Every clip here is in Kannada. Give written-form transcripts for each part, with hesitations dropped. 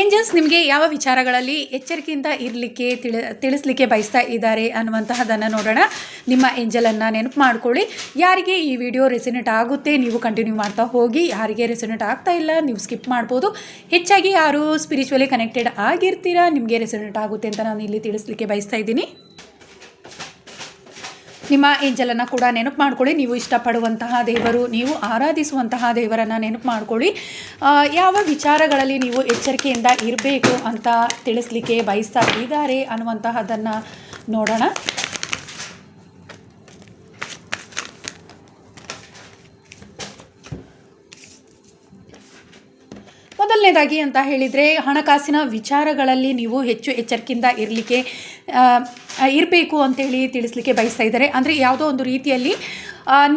ಏಂಜಲ್ಸ್ ನಿಮಗೆ ಯಾವ ವಿಚಾರಗಳಲ್ಲಿ ಎಚ್ಚರಿಕೆಯಿಂದ ಇರಲಿಕ್ಕೆ ತಿಳಿಸ್ಲಿಕ್ಕೆ ಬಯಸ್ತಾ ಇದ್ದಾರೆ ಅನ್ನುವಂತಹದನ್ನು ನೋಡೋಣ. ನಿಮ್ಮ ಏಂಜಲನ್ನು ನೆನಪು ಮಾಡ್ಕೊಳ್ಳಿ. ಯಾರಿಗೆ ಈ ವಿಡಿಯೋ ರೆಸಿನೇಟ್ ಆಗುತ್ತೆ ನೀವು ಕಂಟಿನ್ಯೂ ಮಾಡ್ತಾ ಹೋಗಿ, ಯಾರಿಗೆ ರೆಸಿನೇಟ್ ಆಗ್ತಾ ಇಲ್ಲ ನೀವು ಸ್ಕಿಪ್ ಮಾಡ್ಬೋದು. ಹೆಚ್ಚಾಗಿ ಯಾರು ಸ್ಪಿರಿಚುವಲಿ ಕನೆಕ್ಟೆಡ್ ಆಗಿರ್ತೀರಾ ನಿಮಗೆ ರೆಸಿನೇಟ್ ಆಗುತ್ತೆ ಅಂತ ನಾನು ಇಲ್ಲಿ ತಿಳಿಸ್ಲಿಕ್ಕೆ ಬಯಸ್ತಾ ಇದ್ದೀನಿ. ನಿಮ್ಮ ಏಂಜಲನ್ನು ಕೂಡ ನೆನಪು ಮಾಡ್ಕೊಳ್ಳಿ. ನೀವು ಇಷ್ಟಪಡುವಂತಹ ದೇವರು, ನೀವು ಆರಾಧಿಸುವಂತಹ ದೇವರನ್ನು ನೆನಪು ಮಾಡ್ಕೊಳ್ಳಿ. ಯಾವ ವಿಚಾರಗಳಲ್ಲಿ ನೀವು ಎಚ್ಚರಿಕೆಯಿಂದ ಇರಬೇಕು ಅಂತ ತಿಳಿಸ್ಲಿಕ್ಕೆ ಬಯಸ್ತಾ ಇದ್ದಾರೆ ಅನ್ನುವಂತಹದನ್ನು ನೋಡೋಣ. ಮೊದಲನೇದಾಗಿ ಅಂತ ಹೇಳಿದರೆ, ಹಣಕಾಸಿನ ವಿಚಾರಗಳಲ್ಲಿ ನೀವು ಹೆಚ್ಚು ಎಚ್ಚರಿಕೆಯಿಂದ ಇರಬೇಕು ಅಂತೇಳಿ ತಿಳಿಸ್ಲಿಕ್ಕೆ ಬಯಸ್ತಾ ಇದ್ದಾರೆ. ಅಂದರೆ ಯಾವುದೋ ಒಂದು ರೀತಿಯಲ್ಲಿ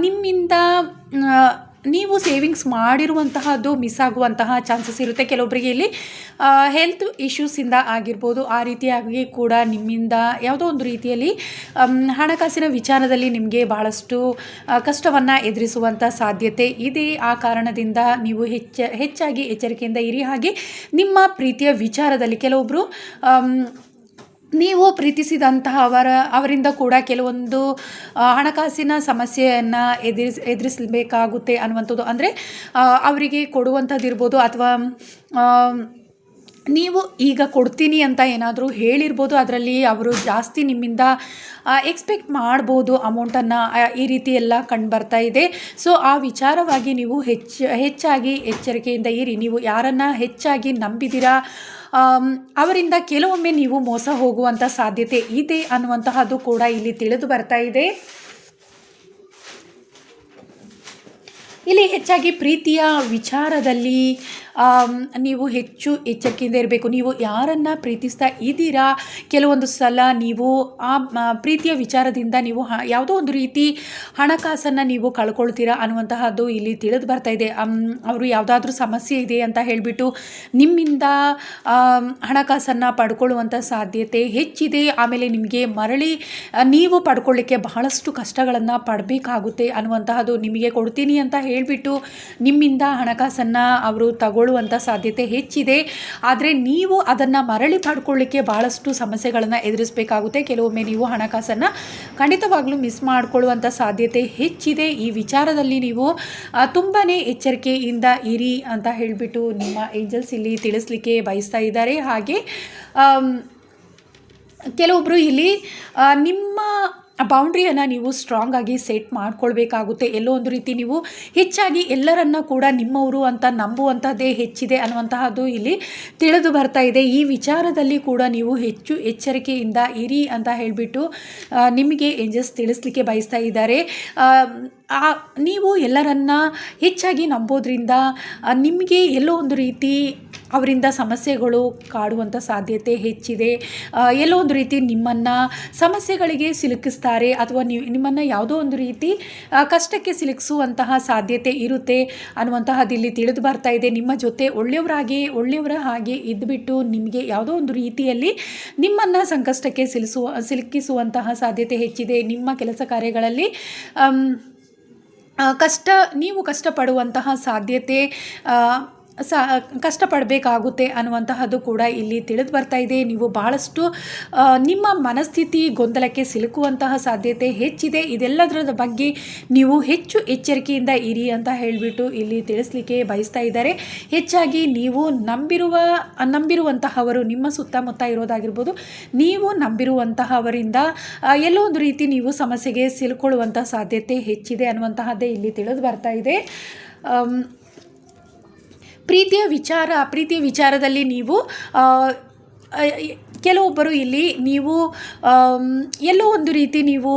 ನಿಮ್ಮಿಂದ ನೀವು ಸೇವಿಂಗ್ಸ್ ಮಾಡಿರುವಂತಹದ್ದು ಮಿಸ್ ಆಗುವಂತಹ ಚಾನ್ಸಸ್ ಇರುತ್ತೆ. ಕೆಲವೊಬ್ಬರಿಗೆ ಇಲ್ಲಿ ಹೆಲ್ತ್ ಇಶ್ಯೂಸಿಂದ ಆಗಿರ್ಬೋದು. ಆ ರೀತಿಯಾಗಿ ಕೂಡ ನಿಮ್ಮಿಂದ ಯಾವುದೋ ಒಂದು ರೀತಿಯಲ್ಲಿ ಹಣಕಾಸಿನ ವಿಚಾರದಲ್ಲಿ ನಿಮಗೆ ಭಾಳಷ್ಟು ಕಷ್ಟವನ್ನು ಎದುರಿಸುವಂಥ ಸಾಧ್ಯತೆ ಇದೆ. ಆ ಕಾರಣದಿಂದ ನೀವು ಹೆಚ್ಚಾಗಿ ಎಚ್ಚರಿಕೆಯಿಂದ ಇರಿ. ಹಾಗೆ ನಿಮ್ಮ ಪ್ರೀತಿಯ ವಿಚಾರದಲ್ಲಿ ಕೆಲವೊಬ್ಬರು ನೀವು ಪ್ರೀತಿಸಿದಂತಹ ಅವರಿಂದ ಕೂಡ ಕೆಲವೊಂದು ಹಣಕಾಸಿನ ಸಮಸ್ಯೆಯನ್ನು ಎದುರಿಸಬೇಕಾಗುತ್ತೆ ಅನ್ನುವಂಥದ್ದು. ಅಂದರೆ ಅವರಿಗೆ ಕೊಡುವಂಥದ್ದಿರ್ಬೋದು, ಅಥವಾ ನೀವು ಈಗ ಕೊಡ್ತೀನಿ ಅಂತ ಏನಾದರೂ ಹೇಳಿರ್ಬೋದು. ಅದರಲ್ಲಿ ಅವರು ಜಾಸ್ತಿ ನಿಮ್ಮಿಂದ ಎಕ್ಸ್ಪೆಕ್ಟ್ ಮಾಡ್ಬೋದು ಅಮೌಂಟನ್ನು. ಈ ರೀತಿ ಎಲ್ಲ ಕಂಡು ಬರ್ತಾ ಇದೆ. ಸೊ ಆ ವಿಚಾರವಾಗಿ ನೀವು ಹೆಚ್ಚಾಗಿ ಎಚ್ಚರಿಕೆಯಿಂದ ಇರಿ. ನೀವು ಯಾರನ್ನು ಹೆಚ್ಚಾಗಿ ನಂಬಿದ್ದೀರಾ ಅವರಿಂದ ಕೆಲವೊಮ್ಮೆ ನೀವು ಮೋಸ ಹೋಗುವಂಥ ಸಾಧ್ಯತೆ ಇದೆ ಅನ್ನುವಂತಹದ್ದು ಕೂಡ ಇಲ್ಲಿ ತಿಳಿದು ಬರ್ತಾ ಇದೆ. ಇಲ್ಲಿ ಹೆಚ್ಚಾಗಿ ಪ್ರೀತಿಯ ವಿಚಾರದಲ್ಲಿ ನೀವು ಹೆಚ್ಚು ಎಚ್ಚರಿಕೆಯಿಂದ ಇರಬೇಕು. ನೀವು ಯಾರನ್ನು ಪ್ರೀತಿಸ್ತಾ ಇದ್ದೀರಾ, ಕೆಲವೊಂದು ಸಲ ನೀವು ಆ ಪ್ರೀತಿಯ ವಿಚಾರದಿಂದ ನೀವು ಯಾವುದೋ ಒಂದು ರೀತಿ ಹಣಕಾಸನ್ನು ನೀವು ಕಳ್ಕೊಳ್ತೀರಾ ಅನ್ನುವಂತಹದ್ದು ಇಲ್ಲಿ ತಿಳಿದು ಬರ್ತಾ ಇದೆ. ಅವರು ಯಾವುದಾದ್ರೂ ಸಮಸ್ಯೆ ಇದೆ ಅಂತ ಹೇಳಿಬಿಟ್ಟು ನಿಮ್ಮಿಂದ ಹಣಕಾಸನ್ನು ಪಡ್ಕೊಳ್ಳುವಂಥ ಸಾಧ್ಯತೆ ಹೆಚ್ಚಿದೆ. ಆಮೇಲೆ ನಿಮಗೆ ಮರಳಿ ನೀವು ಪಡ್ಕೊಳ್ಳಿಕ್ಕೆ ಬಹಳಷ್ಟು ಕಷ್ಟಗಳನ್ನು ಪಡಬೇಕಾಗುತ್ತೆ ಅನ್ನುವಂತಹದ್ದು. ನಿಮಗೆ ಕೊಡ್ತೀನಿ ಅಂತ ಹೇಳಿಬಿಟ್ಟು ನಿಮ್ಮಿಂದ ಹಣಕಾಸನ್ನು ಅವರು ತಗೊಳ್ಳುವಂಥ ಸಾಧ್ಯತೆ ಹೆಚ್ಚಿದೆ. ಆದರೆ ನೀವು ಅದನ್ನು ಮರಳಿ ಪಡ್ಕೊಳ್ಳಿಕ್ಕೆ ಭಾಳಷ್ಟು ಸಮಸ್ಯೆಗಳನ್ನು ಎದುರಿಸಬೇಕಾಗುತ್ತೆ. ಕೆಲವೊಮ್ಮೆ ನೀವು ಹಣಕಾಸನ್ನು ಖಂಡಿತವಾಗ್ಲೂ ಮಿಸ್ ಮಾಡಿಕೊಳ್ಳುವಂಥ ಸಾಧ್ಯತೆ ಹೆಚ್ಚಿದೆ. ಈ ವಿಚಾರದಲ್ಲಿ ನೀವು ತುಂಬಾ ಎಚ್ಚರಿಕೆಯಿಂದ ಇರಿ ಅಂತ ಹೇಳಿಬಿಟ್ಟು ನಿಮ್ಮ ಏಂಜಲ್ಸ್ ಇಲ್ಲಿ ತಿಳಿಸ್ಲಿಕ್ಕೆ ಬಯಸ್ತಾ ಇದ್ದಾರೆ. ಹಾಗೆ ಕೆಲವೊಬ್ಬರು ಇಲ್ಲಿ ನಿಮ್ಮ ಬೌಂಡ್ರಿಯನ್ನು ನೀವು ಸ್ಟ್ರಾಂಗ್ ಆಗಿ ಸೆಟ್ ಮಾಡ್ಕೊಳ್ಬೇಕಾಗುತ್ತೆ. ಎಲ್ಲೋ ಒಂದು ರೀತಿ ನೀವು ಹೆಚ್ಚಾಗಿ ಎಲ್ಲರನ್ನ ಕೂಡ ನಿಮ್ಮವರು ಅಂತ ನಂಬುವಂಥದ್ದೇ ಹೆಚ್ಚಿದೆ ಅನ್ನುವಂತಹದ್ದು ಇಲ್ಲಿ ತಿಳಿದು ಬರ್ತಾ ಇದೆ. ಈ ವಿಚಾರದಲ್ಲಿ ಕೂಡ ನೀವು ಹೆಚ್ಚು ಎಚ್ಚರಿಕೆಯಿಂದ ಇರಿ ಅಂತ ಹೇಳಿಬಿಟ್ಟು ನಿಮಗೆ ಏಂಜಲ್ಸ್ ತಿಳಿಸ್ಲಿಕ್ಕೆ ಬಯಸ್ತಾ ಇದ್ದಾರೆ. ನೀವು ಎಲ್ಲರನ್ನ ಹೆಚ್ಚಾಗಿ ನಂಬೋದ್ರಿಂದ ನಿಮಗೆ ಎಲ್ಲೋ ಒಂದು ರೀತಿ ಅವರಿಂದ ಸಮಸ್ಯೆಗಳು ಕಾಡುವಂಥ ಸಾಧ್ಯತೆ ಹೆಚ್ಚಿದೆ. ಎಲ್ಲೋ ಒಂದು ರೀತಿ ನಿಮ್ಮನ್ನು ಸಮಸ್ಯೆಗಳಿಗೆ ಸಿಲುಕಿಸ್ತಾರೆ, ಅಥವಾ ನಿಮ್ಮನ್ನು ಯಾವುದೋ ಒಂದು ರೀತಿ ಕಷ್ಟಕ್ಕೆ ಸಿಲುಕಿಸುವಂತಹ ಸಾಧ್ಯತೆ ಇರುತ್ತೆ ಅನ್ನುವಂತಹದ್ದು ಇಲ್ಲಿ ತಿಳಿದು ಬರ್ತಾ ಇದೆ. ನಿಮ್ಮ ಜೊತೆ ಒಳ್ಳೆಯವರ ಹಾಗೆ ಇದ್ದುಬಿಟ್ಟು ನಿಮಗೆ ಯಾವುದೋ ಒಂದು ರೀತಿಯಲ್ಲಿ ನಿಮ್ಮನ್ನು ಸಂಕಷ್ಟಕ್ಕೆ ಸಿಲುಕಿಸುವಂತಹ ಸಾಧ್ಯತೆ ಹೆಚ್ಚಿದೆ. ನಿಮ್ಮ ಕೆಲಸ ಕಾರ್ಯಗಳಲ್ಲಿ ನೀವು ಕಷ್ಟಪಡುವಂತಹ ಸಾಧ್ಯತೆ ಕಷ್ಟಪಡಬೇಕಾಗುತ್ತೆ ಅನ್ನುವಂತಹದ್ದು ಕೂಡ ಇಲ್ಲಿ ತಿಳಿದು ಬರ್ತಾ ಇದೆ. ನೀವು ಬಹಳಷ್ಟು ನಿಮ್ಮ ಮನಸ್ಥಿತಿ ಗೊಂದಲಕ್ಕೆ ಸಿಲುಕುವಂತಹ ಸಾಧ್ಯತೆ ಹೆಚ್ಚಿದೆ. ಇದೆಲ್ಲದರ ಬಗ್ಗೆ ನೀವು ಹೆಚ್ಚು ಎಚ್ಚರಿಕೆಯಿಂದ ಇರಿ ಅಂತ ಹೇಳಿಬಿಟ್ಟು ಇಲ್ಲಿ ತಿಳಿಸ್ಲಿಕ್ಕೆ ಬಯಸ್ತಾ ಇದ್ದಾರೆ. ಹೆಚ್ಚಾಗಿ ನೀವು ನಂಬಿರುವಂತಹವರು ನಿಮ್ಮ ಸುತ್ತಮುತ್ತ ಇರೋದಾಗಿರ್ಬೋದು, ನೀವು ನಂಬಿರುವಂತಹವರಿಂದ ಎಲ್ಲೋ ಒಂದು ರೀತಿ ನೀವು ಸಮಸ್ಯೆಗೆ ಸಿಲುಕೊಳ್ಳುವಂಥ ಸಾಧ್ಯತೆ ಹೆಚ್ಚಿದೆ ಅನ್ನುವಂತಹದ್ದೇ ಇಲ್ಲಿ ತಿಳಿದು ಬರ್ತಾ ಇದೆ. ಪ್ರೀತಿಯ ವಿಚಾರದಲ್ಲಿ ನೀವು ಕೆಲವೊಬ್ಬರು ಇಲ್ಲಿ ನೀವು ಎಲ್ಲೋ ಒಂದು ರೀತಿ ನೀವು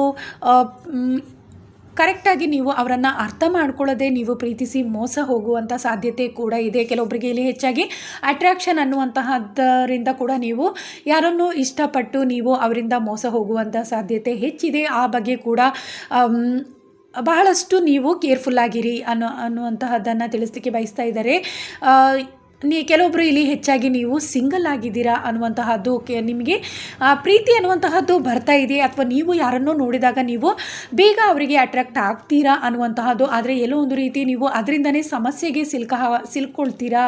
ಕರೆಕ್ಟಾಗಿ ನೀವು ಅವರನ್ನು ಅರ್ಥ ಮಾಡ್ಕೊಳ್ಳೋದೇ ನೀವು ಪ್ರೀತಿಸಿ ಮೋಸ ಹೋಗುವಂಥ ಸಾಧ್ಯತೆ ಕೂಡ ಇದೆ. ಕೆಲವೊಬ್ಬರಿಗೆ ಇಲ್ಲಿ ಹೆಚ್ಚಾಗಿ ಅಟ್ರಾಕ್ಷನ್ ಅನ್ನುವಂತಹದ್ದರಿಂದ ಕೂಡ ನೀವು ಯಾರನ್ನು ಇಷ್ಟಪಟ್ಟು ನೀವು ಅವರಿಂದ ಮೋಸ ಹೋಗುವಂಥ ಸಾಧ್ಯತೆ ಹೆಚ್ಚಿದೆ. ಆ ಬಗ್ಗೆ ಕೂಡ ಬಹಳಷ್ಟು ನೀವು ಕೇರ್ಫುಲ್ಲಾಗಿರಿ ಅನ್ನುವಂತಹದ್ದನ್ನು ತಿಳಿಸ್ಲಿಕ್ಕೆ ಬಯಸ್ತಾ ಇದ್ದಾರೆ. ಕೆಲವೊಬ್ಬರು ಇಲ್ಲಿ ಹೆಚ್ಚಾಗಿ ನೀವು ಸಿಂಗಲ್ ಆಗಿದ್ದೀರಾ ಅನ್ನುವಂತಹದ್ದು ನಿಮಗೆ ಪ್ರೀತಿ ಅನ್ನುವಂತಹದ್ದು ಬರ್ತಾ ಇದೆ, ಅಥವಾ ನೀವು ಯಾರನ್ನೋ ನೋಡಿದಾಗ ನೀವು ಬೇಗ ಅವರಿಗೆ ಅಟ್ರಾಕ್ಟ್ ಆಗ್ತೀರಾ ಅನ್ನುವಂತಹದ್ದು. ಆದರೆ ಎಲ್ಲೋ ಒಂದು ರೀತಿ ನೀವು ಅದರಿಂದನೇ ಸಮಸ್ಯೆಗೆ ಸಿಲ್ಕೊಳ್ತೀರಾ,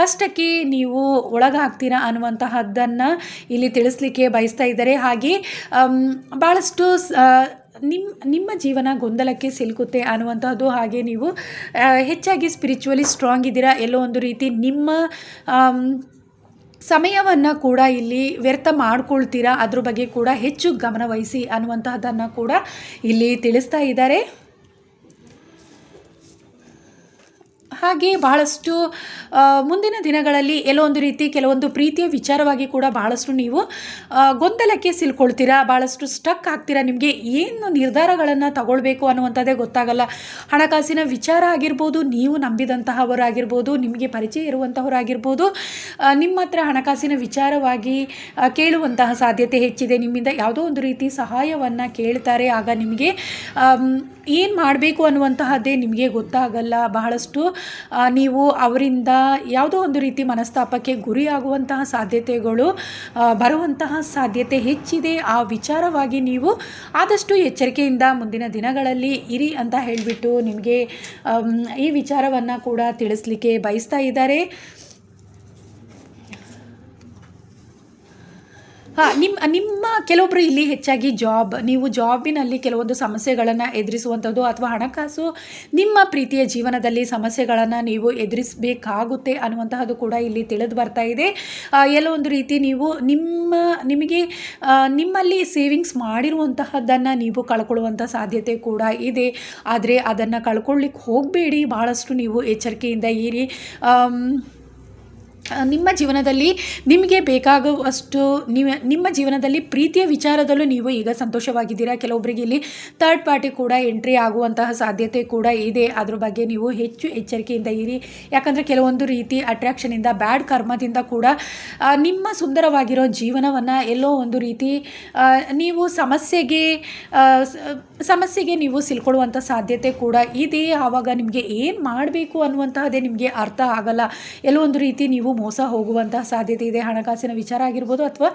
ಕಷ್ಟಕ್ಕೆ ನೀವು ಒಳಗಾಗ್ತೀರಾ ಅನ್ನುವಂತಹದ್ದನ್ನು ಇಲ್ಲಿ ತಿಳಿಸ್ಲಿಕ್ಕೆ ಬಯಸ್ತಾ ಇದ್ದಾರೆ. ಹಾಗೆ ಭಾಳಷ್ಟು ನಿಮ್ಮ ಜೀವನ ಗೊಂದಲಕ್ಕೆ ಸಿಲುಕುತ್ತೆ ಅನ್ನುವಂಥದ್ದು. ಹಾಗೆ ನೀವು ಹೆಚ್ಚಾಗಿ ಸ್ಪಿರಿಚುವಲಿ ಸ್ಟ್ರಾಂಗ್ ಇದ್ದೀರಾ, ಎಲ್ಲೋ ಒಂದು ರೀತಿ ನಿಮ್ಮ ಸಮಯವನ್ನು ಕೂಡ ಇಲ್ಲಿ ವ್ಯರ್ಥ ಮಾಡ್ಕೊಳ್ತೀರಾ, ಅದ್ರ ಬಗ್ಗೆ ಕೂಡ ಹೆಚ್ಚು ಗಮನವಹಿಸಿ ಅನ್ನುವಂತಹದ್ದನ್ನು ಕೂಡ ಇಲ್ಲಿ ತಿಳಿಸ್ತಾ ಇದ್ದಾರೆ. ಹಾಗೆ ಬಹಳಷ್ಟು ಮುಂದಿನ ದಿನಗಳಲ್ಲಿ ಎಲ್ಲೋ ಒಂದು ರೀತಿ ಕೆಲವೊಂದು ಪ್ರೀತಿಯ ವಿಚಾರವಾಗಿ ಕೂಡ ಬಹಳಷ್ಟು ನೀವು ಗೊಂದಲಕ್ಕೆ ಸಿಲ್ಕೊಳ್ತೀರಾ, ಭಾಳಷ್ಟು ಸ್ಟಕ್ ಆಗ್ತೀರಾ. ನಿಮಗೆ ಏನು ನಿರ್ಧಾರಗಳನ್ನು ತಗೊಳ್ಬೇಕು ಅನ್ನುವಂಥದ್ದೇ ಗೊತ್ತಾಗಲ್ಲ. ಹಣಕಾಸಿನ ವಿಚಾರ ಆಗಿರ್ಬೋದು, ನೀವು ನಂಬಿದಂತಹವರಾಗಿರ್ಬೋದು, ನಿಮಗೆ ಪರಿಚಯ ಇರುವಂತಹವರಾಗಿರ್ಬೋದು, ನಿಮ್ಮ ಹತ್ರ ಹಣಕಾಸಿನ ವಿಚಾರವಾಗಿ ಕೇಳುವಂತಹ ಸಾಧ್ಯತೆ ಹೆಚ್ಚಿದೆ. ನಿಮ್ಮಿಂದ ಯಾವುದೋ ಒಂದು ರೀತಿ ಸಹಾಯವನ್ನು ಕೇಳ್ತಾರೆ, ಆಗ ನಿಮಗೆ ಏನು ಮಾಡಬೇಕು ಅನ್ನುವಂತಹದ್ದೇ ನಿಮಗೆ ಗೊತ್ತಾಗಲ್ಲ. ಬಹಳಷ್ಟು ನೀವು ಅವರಿಂದ ಯಾವುದೋ ಒಂದು ರೀತಿ ಮನಸ್ತಾಪಕ್ಕೆ ಗುರಿಯಾಗುವಂತಹ ಸಾಧ್ಯತೆಗಳು ಬರುವಂತಹ ಸಾಧ್ಯತೆ ಹೆಚ್ಚಿದೆ. ಆ ವಿಚಾರವಾಗಿ ನೀವು ಆದಷ್ಟು ಎಚ್ಚರಿಕೆಯಿಂದ ಮುಂದಿನ ದಿನಗಳಲ್ಲಿ ಇರಿ ಅಂತ ಹೇಳಿಬಿಟ್ಟು ನಿಮಗೆ ಈ ವಿಚಾರವನ್ನು ಕೂಡ ತಿಳಿಸ್ಲಿಕ್ಕೆ ಬಯಸ್ತಾ ಇದ್ದಾರೆ. ನಿಮ್ಮ ಕೆಲವೊಬ್ಬರು ಇಲ್ಲಿ ಹೆಚ್ಚಾಗಿ ನೀವು ಜಾಬಿನಲ್ಲಿ ಕೆಲವೊಂದು ಸಮಸ್ಯೆಗಳನ್ನು ಎದುರಿಸುವಂಥದ್ದು, ಅಥವಾ ಹಣಕಾಸು ನಿಮ್ಮ ಪ್ರೀತಿಯ ಜೀವನದಲ್ಲಿ ಸಮಸ್ಯೆಗಳನ್ನು ನೀವು ಎದುರಿಸಬೇಕಾಗುತ್ತೆ ಅನ್ನುವಂತಹದ್ದು ಕೂಡ ಇಲ್ಲಿ ತಿಳಿದು ಬರ್ತಾ ಇದೆ. ಎಲ್ಲೋ ಒಂದು ರೀತಿ ನೀವು ನಿಮಗೆ ನಿಮ್ಮಲ್ಲಿ ಸೇವಿಂಗ್ಸ್ ಮಾಡಿರುವಂತಹದ್ದನ್ನು ನೀವು ಕಳ್ಕೊಳ್ಳುವಂಥ ಸಾಧ್ಯತೆ ಕೂಡ ಇದೆ. ಆದರೆ ಅದನ್ನು ಕಳ್ಕೊಳ್ಳಿಕ್ಕೆ ಹೋಗಬೇಡಿ, ಭಾಳಷ್ಟು ನೀವು ಎಚ್ಚರಿಕೆಯಿಂದ ಇರಿ. ನಿಮ್ಮ ಜೀವನದಲ್ಲಿ ನಿಮಗೆ ಬೇಕಾಗುವಷ್ಟು ನಿಮ್ಮ ಜೀವನದಲ್ಲಿ ಪ್ರೀತಿಯ ವಿಚಾರದಲ್ಲೂ ನೀವು ಈಗ ಸಂತೋಷವಾಗಿದ್ದೀರಾ. ಕೆಲವೊಬ್ಬರಿಗೆ ಇಲ್ಲಿ ಥರ್ಡ್ ಪಾರ್ಟಿ ಕೂಡ ಎಂಟ್ರಿ ಆಗುವಂತಹ ಸಾಧ್ಯತೆ ಕೂಡ ಇದೆ. ಅದ್ರ ಬಗ್ಗೆ ನೀವು ಹೆಚ್ಚು ಎಚ್ಚರಿಕೆಯಿಂದ ಇರಿ. ಯಾಕಂದರೆ ಕೆಲವೊಂದು ರೀತಿ ಅಟ್ರಾಕ್ಷನಿಂದ, ಬ್ಯಾಡ್ ಕರ್ಮದಿಂದ ಕೂಡ ನಿಮ್ಮ ಸುಂದರವಾಗಿರೋ ಜೀವನವನ್ನು ಎಲ್ಲೋ ಒಂದು ರೀತಿ ನೀವು ಸಮಸ್ಯೆಗೆ ನೀವು ಸಿಲ್ಕೊಳ್ಳುವಂಥ ಸಾಧ್ಯತೆ ಕೂಡ ಇದೆ. ಆವಾಗ ನಿಮಗೆ ಏನು ಮಾಡಬೇಕು ಅನ್ನುವಂತಹದ್ದೇ ನಿಮಗೆ ಅರ್ಥ ಆಗಲ್ಲ. ಎಲ್ಲೋ ಒಂದು ರೀತಿ ನೀವು ಮೋಸ ಹೋಗುವಂತಹ ಸಾಧ್ಯತೆ ಇದೆ. ಹಣಕಾಸಿನ ವಿಚಾರ ಆಗಿರ್ಬೋದು, ಅಥವಾ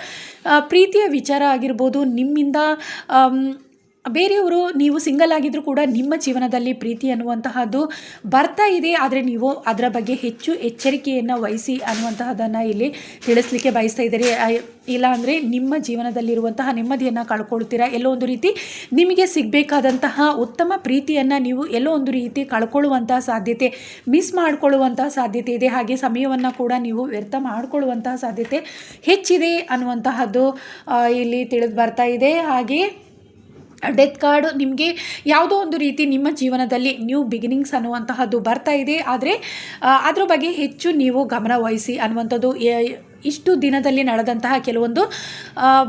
ಪ್ರೀತಿಯ ವಿಚಾರ ಆಗಿರ್ಬೋದು, ನಿಮ್ಮಿಂದ ಬೇರೆಯವರು, ನೀವು ಸಿಂಗಲ್ ಆಗಿದ್ದರೂ ಕೂಡ ನಿಮ್ಮ ಜೀವನದಲ್ಲಿ ಪ್ರೀತಿ ಅನ್ನುವಂತಹದ್ದು ಬರ್ತಾ ಇದೆ. ಆದರೆ ನೀವು ಅದರ ಬಗ್ಗೆ ಹೆಚ್ಚು ಎಚ್ಚರಿಕೆಯನ್ನು ವಹಿಸಿ ಅನ್ನುವಂತಹದ್ದನ್ನು ಇಲ್ಲಿ ತಿಳಿಸ್ಲಿಕ್ಕೆ ಬಯಸ್ತಾ ಇದ್ದಾರೆ. ಇಲ್ಲ ಅಂದರೆ ನಿಮ್ಮ ಜೀವನದಲ್ಲಿರುವಂತಹ ನೆಮ್ಮದಿಯನ್ನು ಕಳ್ಕೊಳ್ತೀರಾ. ಎಲ್ಲೋ ಒಂದು ರೀತಿ ನಿಮಗೆ ಸಿಗಬೇಕಾದಂತಹ ಉತ್ತಮ ಪ್ರೀತಿಯನ್ನು ನೀವು ಎಲ್ಲೋ ಒಂದು ರೀತಿ ಕಳ್ಕೊಳ್ಳುವಂತಹ ಸಾಧ್ಯತೆ, ಮಿಸ್ ಮಾಡಿಕೊಳ್ಳುವಂತಹ ಸಾಧ್ಯತೆ ಇದೆ. ಹಾಗೆ ಸಮಯವನ್ನು ಕೂಡ ನೀವು ವ್ಯರ್ಥ ಮಾಡಿಕೊಳ್ಳುವಂತಹ ಸಾಧ್ಯತೆ ಹೆಚ್ಚಿದೆ ಅನ್ನುವಂತಹದ್ದು ಇಲ್ಲಿ ತಿಳಿದು ಬರ್ತಾ ಇದೆ. ಹಾಗೆ ಡೆತ್ ಕಾರ್ಡ್ ನಿಮಗೆ ಯಾವುದೋ ಒಂದು ರೀತಿ ನಿಮ್ಮ ಜೀವನದಲ್ಲಿ ನ್ಯೂ ಬಿಗಿನಿಂಗ್ಸ್ ಅನ್ನುವಂತಹದ್ದು ಬರ್ತಾ ಇದೆ. ಆದರೆ ಅದ್ರ ಬಗ್ಗೆ ಹೆಚ್ಚು ನೀವು ಗಮನ ವಹಿಸಿ ಅನ್ನುವಂಥದ್ದು. ಇಷ್ಟು ದಿನದಲ್ಲಿ ನಡೆದಂತಹ ಕೆಲವೊಂದು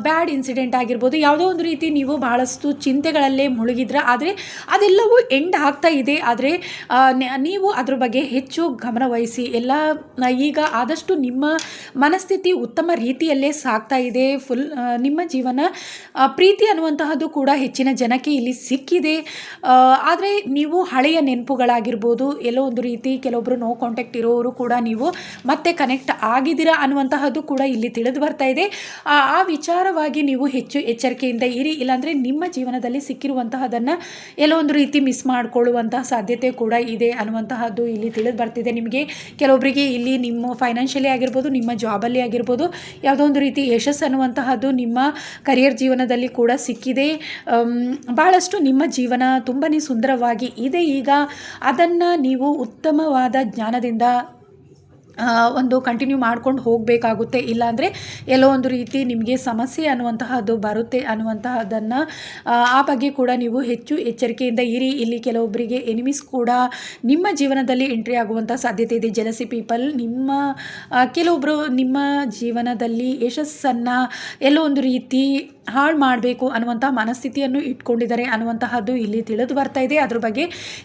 ಬ್ಯಾಡ್ ಇನ್ಸಿಡೆಂಟ್ ಆಗಿರ್ಬೋದು, ಯಾವುದೋ ಒಂದು ರೀತಿ ನೀವು ಬಹಳಷ್ಟು ಚಿಂತೆಗಳಲ್ಲೇ ಮುಳುಗಿದ್ರ, ಆದರೆ ಅದೆಲ್ಲವೂ ಎಂಡ್ ಆಗ್ತಾ ಇದೆ. ಆದರೆ ನೀವು ಅದ್ರ ಬಗ್ಗೆ ಹೆಚ್ಚು ಗಮನ ವಹಿಸಿ. ಈಗ ಆದಷ್ಟು ನಿಮ್ಮ ಮನಸ್ಥಿತಿ ಉತ್ತಮ ರೀತಿಯಲ್ಲೇ ಸಾಗ್ತಾ ಇದೆ. ನಿಮ್ಮ ಜೀವನ ಪ್ರೀತಿ ಅನ್ನುವಂತಹದ್ದು ಕೂಡ ಹೆಚ್ಚಿನ ಜನಕ್ಕೆ ಇಲ್ಲಿ ಸಿಕ್ಕಿದೆ. ಆದರೆ ನೀವು ಹಳೆಯ ನೆನಪುಗಳಾಗಿರ್ಬೋದು, ಎಲ್ಲೋ ಒಂದು ರೀತಿ ಕೆಲವೊಬ್ಬರು ನೋ ಕಾಂಟ್ಯಾಕ್ಟ್ ಇರೋರು ಕೂಡ ನೀವು ಮತ್ತೆ ಕನೆಕ್ಟ್ ಆಗಿದ್ದೀರಾ ಅನ್ನುವಂತಹ ಅದು ಕೂಡ ಇಲ್ಲಿ ತಿಳಿದು ಬರ್ತಾ ಇದೆ. ಆ ವಿಚಾರವಾಗಿ ನೀವು ಹೆಚ್ಚು ಎಚ್ಚರಿಕೆಯಿಂದ ಇರಿ. ಇಲ್ಲಾಂದರೆ ನಿಮ್ಮ ಜೀವನದಲ್ಲಿ ಸಿಕ್ಕಿರುವಂತಹದನ್ನು ಎಲ್ಲೋ ಒಂದು ರೀತಿ ಮಿಸ್ ಮಾಡಿಕೊಳ್ಳುವಂತಹ ಸಾಧ್ಯತೆ ಕೂಡ ಇದೆ ಅನ್ನುವಂತಹದ್ದು ಇಲ್ಲಿ ತಿಳಿದು ಬರ್ತಿದೆ. ನಿಮಗೆ ಕೆಲವೊಬ್ಬರಿಗೆ ಇಲ್ಲಿ ನಿಮ್ಮ ಫೈನಾನ್ಷಿಯಲಿ ಆಗಿರ್ಬೋದು, ನಿಮ್ಮ ಜಾಬಲ್ಲಿ ಆಗಿರ್ಬೋದು, ಯಾವುದೋ ಒಂದು ರೀತಿ ಯಶಸ್ಸು ಅನ್ನುವಂತಹದ್ದು ನಿಮ್ಮ ಕರಿಯರ್ ಜೀವನದಲ್ಲಿ ಕೂಡ ಸಿಕ್ಕಿದೆ. ಭಾಳಷ್ಟು ನಿಮ್ಮ ಜೀವನ ತುಂಬಾ ಸುಂದರವಾಗಿ ಇದೆ. ಈಗ ಅದನ್ನು ನೀವು ಉತ್ತಮವಾದ ಜ್ಞಾನದಿಂದ ಒಂದು ಕಂಟಿನ್ಯೂ ಮಾಡ್ಕೊಂಡು ಹೋಗಬೇಕಾಗುತ್ತೆ. ಇಲ್ಲಾಂದರೆ ಎಲ್ಲೋ ಒಂದು ರೀತಿ ನಿಮಗೆ ಸಮಸ್ಯೆ ಅನ್ನುವಂತಹದ್ದು ಬರುತ್ತೆ ಅನ್ನುವಂತಹದ್ದನ್ನು ಆ ಬಗ್ಗೆ ಕೂಡ ನೀವು ಹೆಚ್ಚು ಎಚ್ಚರಿಕೆಯಿಂದ ಇರಿ. ಇಲ್ಲಿ ಕೆಲವೊಬ್ಬರಿಗೆ ಎನಿಮೀಸ್ ಕೂಡ ನಿಮ್ಮ ಜೀವನದಲ್ಲಿ ಎಂಟ್ರಿ ಆಗುವಂಥ ಸಾಧ್ಯತೆ ಇದೆ. ಜೆಲಸಿ ಪೀಪಲ್ ಕೆಲವೊಬ್ಬರು ನಿಮ್ಮ ಜೀವನದಲ್ಲಿ ಯಶಸ್ಸನ್ನು ಎಲ್ಲೋ ಒಂದು ರೀತಿ ಹಾಳು ಮಾಡಬೇಕು ಅನ್ನುವಂಥ ಮನಸ್ಥಿತಿಯನ್ನು ಇಟ್ಕೊಂಡಿದ್ದಾರೆ ಅನ್ನುವಂತಹದ್ದು ಇಲ್ಲಿ ತಿಳಿದು ಬರ್ತಾ ಇದೆ. ಅದ್ರ ಬಗ್ಗೆ